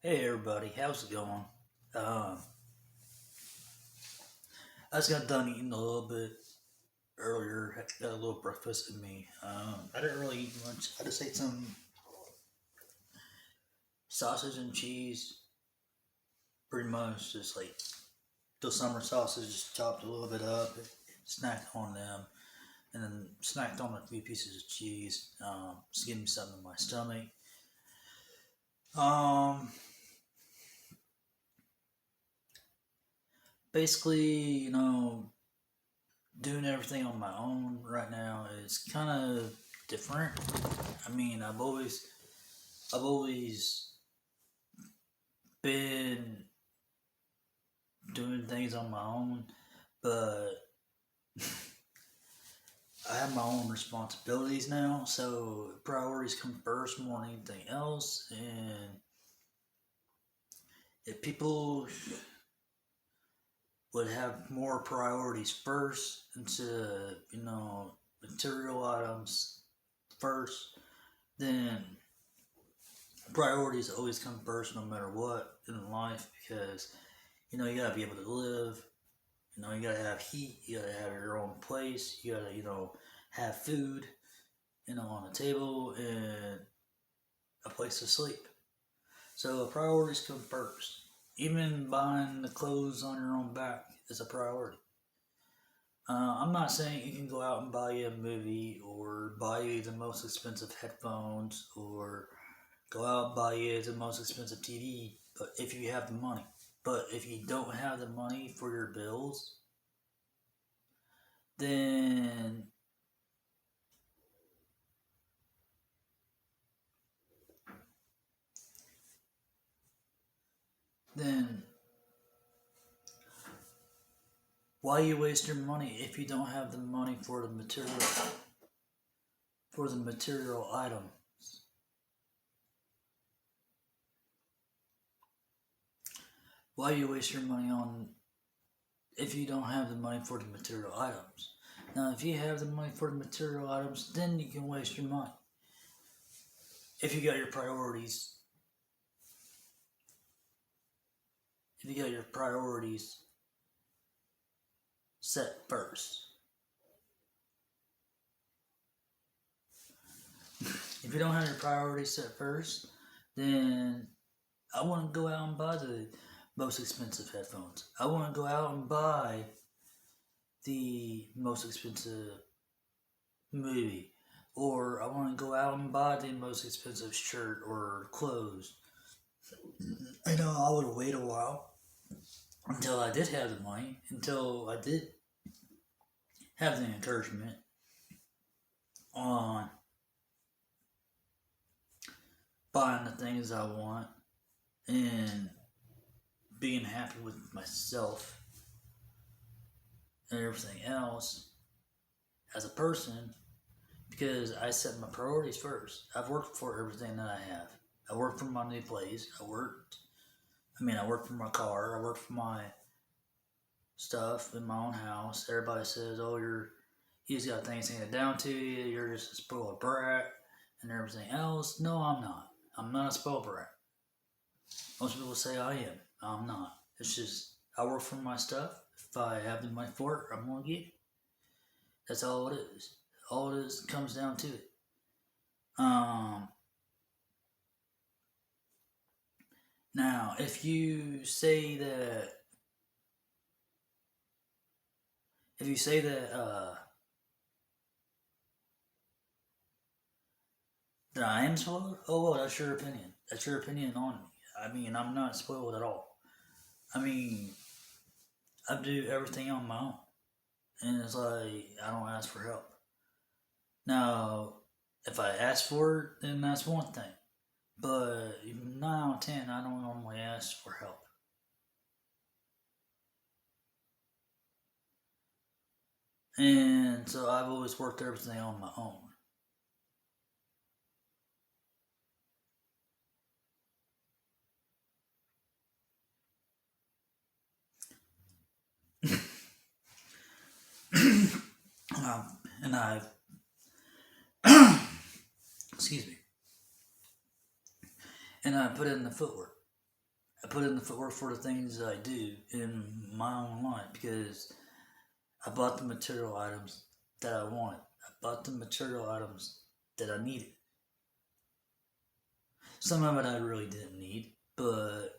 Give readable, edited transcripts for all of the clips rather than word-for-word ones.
Hey everybody, how's it going? Um, I just got done eating a little bit earlier. Had got a little breakfast in me. I didn't really eat lunch. I just ate some sausage and cheese. Pretty much just like the summer sausage, chopped a little bit up, snacked on them, and then snacked on a few pieces of cheese. Just give me something in my stomach. Um, Basically, doing everything on my own right now is kind of different. I mean, I've always been doing things on my own, but I have my own responsibilities now, so priorities come first more than anything else. And if people would have more priorities first instead of, material items first, then priorities always come first no matter what in life because you gotta be able to live. You gotta have heat, you gotta have your own place, you gotta, have food, on the table and a place to sleep. So priorities come first. Even buying the clothes on your own back is a priority. I'm not saying you can go out and buy you a movie or buy you the most expensive headphones or go out and buy you the most expensive TV, but if you have the money. But if you don't have the money for your bills, then then why you waste your money if you don't have the money for the material item? Why you waste your money on if you don't have the money for the material items? Now, if you have the money for the material items, then you can waste your money. If you got your priorities, if you got your priorities set first. If you don't have your priorities set first, then I want to go out and buy the most expensive headphones. I want to go out and buy the most expensive movie. Or I want to go out and buy the most expensive shirt or clothes. I would wait a while until I did have the money, until I did have the encouragement on buying the things I want and being happy with myself and everything else as a person because I set my priorities first. I've worked for everything that I have. I worked for my new place. I worked for my car. I worked for my stuff in my own house. Everybody says, oh, he's got things handed down to you. You're just a spoiled brat and everything else. No, I'm not. I'm not a spoiled brat. Most people say I am. I'm not. It's just I work for my stuff. If I have the money for it, I'm gonna get it. That's all it is. All it is comes down to it. Um, Now, if you say that I am spoiled, oh well, that's your opinion. That's your opinion on me. I mean, I'm not spoiled at all. I mean, I do everything on my own, and it's like I don't ask for help. Now, if I ask for it, then that's one thing. But 9 out of 10, I don't normally ask for help. And so I've always worked everything on my own. And I've, excuse me, and I put in the footwork. I put in the footwork for the things that I do in my own life because I bought the material items that I wanted. I bought the material items that I needed. Some of it I really didn't need, but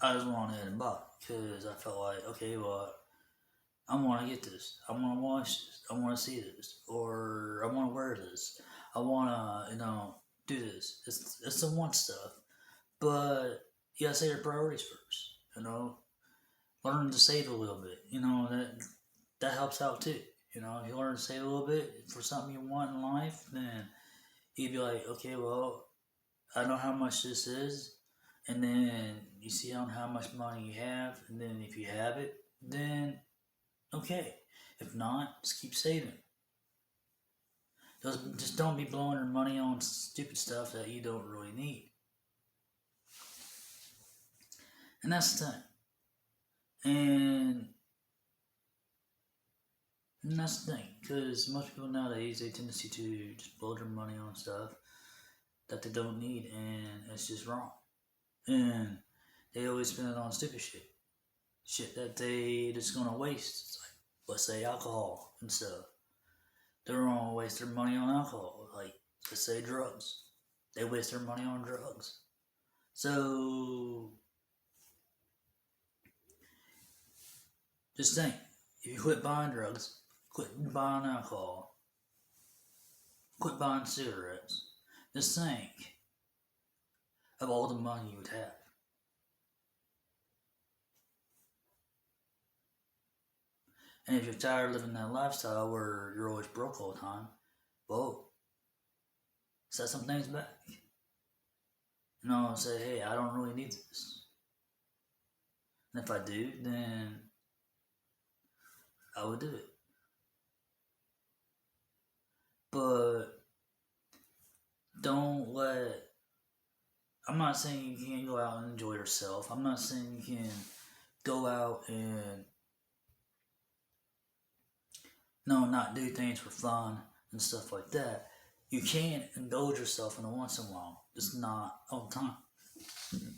I just went ahead and bought it because I felt like, okay, well, I want to get this. I want to watch this. I want to see this. Or I want to wear this. I want to, do this. It's the want stuff. But you gotta say your priorities first. Learn to save a little bit. That helps out too. If you learn to save a little bit for something you want in life, then you'd be like, okay, well, I know how much this is, and then you see on how much money you have, and then if you have it, then okay. If not, just keep saving. Just don't be blowing your money on stupid stuff that you don't really need. And that's the thing. And, and that's the thing, because most people nowadays, they tendency to just blow their money on stuff that they don't need, and it's just wrong. And they always spend it on stupid shit that they just gonna waste. It's like, let's say alcohol and stuff. They're gonna waste their money on alcohol. Like, let's say drugs. They waste their money on drugs. So, just think, if you quit buying drugs, quit buying alcohol, quit buying cigarettes, just think of all the money you would have. And if you're tired of living that lifestyle where you're always broke all the time, well, set some things back. Say, hey, I don't really need this. And if I do, then I would do it. But don't let. I'm not saying you can't go out and enjoy yourself. I'm not saying you can go out and not do things for fun and stuff like that. You can indulge yourself in a once in a while. Just not all the time.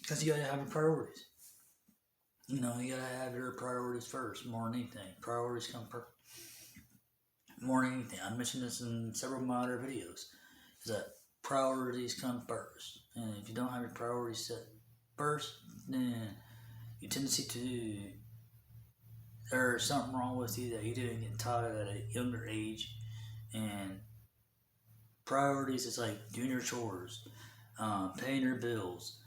Because you gotta have your priorities. You gotta have your priorities first, more than anything. Priorities come first. More than anything. I mentioned this in several of my other videos. Is that priorities come first. And if you don't have your priorities set first, then your tendency to there's something wrong with you that you didn't get taught at a younger age. And priorities is like doing your chores, paying your bills,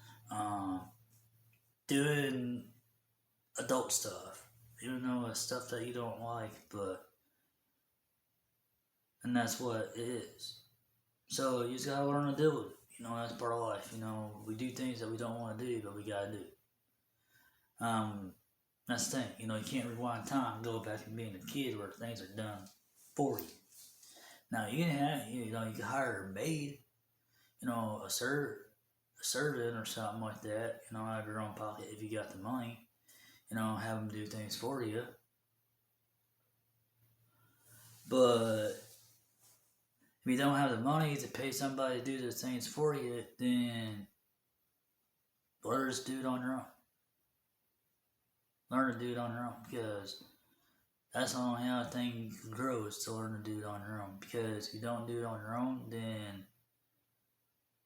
doing adult stuff, even though it's stuff that you don't like, and that's what it is. So you just gotta learn to deal with it. That's part of life. We do things that we don't want to do, but we gotta do it. That's the thing. You can't rewind time, go back and being a kid where things are done for you. Now you can have, you can hire a maid, a servant or something like that. Out of your own pocket if you got the money. Have them do things for you. But if you don't have the money to pay somebody to do those things for you, then learn to do it on your own. Learn to do it on your own because that's the only how a thing can grow is to learn to do it on your own. Because if you don't do it on your own, then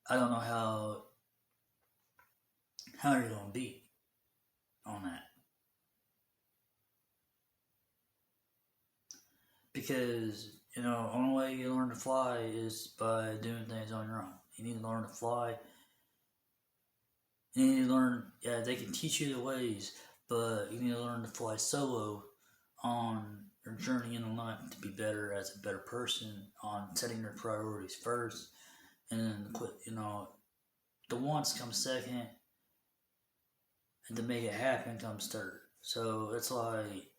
I don't know how you're going to be on that. Because, only way you learn to fly is by doing things on your own. You need to learn to fly. You need to learn, they can teach you the ways, but you need to learn to fly solo on your journey in life to be better as a better person, on setting your priorities first, and then quit, the wants come second, and to make it happen comes third. So it's like,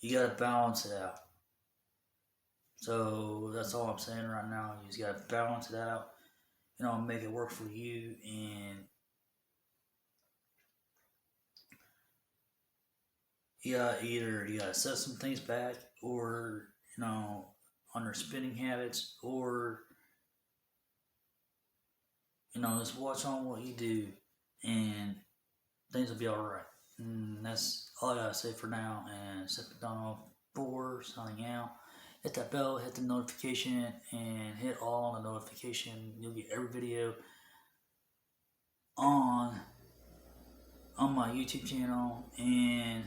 you gotta balance it out. So that's all I'm saying right now. You just gotta balance it out, make it work for you, and you gotta set some things back, or on your spending habits, or just watch on what you do, and things will be alright. And that's all I gotta say for now. And Seth McDonald 4 signing out. Hit that bell, hit the notification, and hit all on the notification. You'll get every video on my YouTube channel. And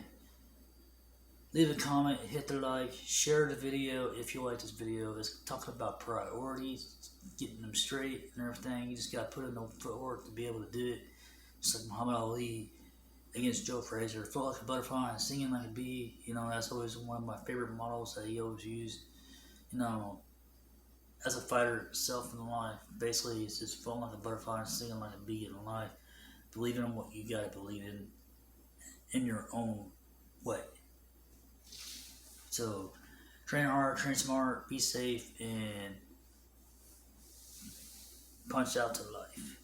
leave a comment, hit the like, share the video if you like this video. It's talking about priorities, getting them straight and everything. You just gotta put in the footwork to be able to do it. Just like Muhammad Ali against Joe Frazier. Felt like a butterfly and singing like a bee. You know, that's always one of my favorite models that he always used. You know, as a fighter itself in life, basically it's just feeling like a butterfly and singing like a bee in life. Believing in what you gotta believe in your own way. So, train hard, train smart, be safe, and punch out to life.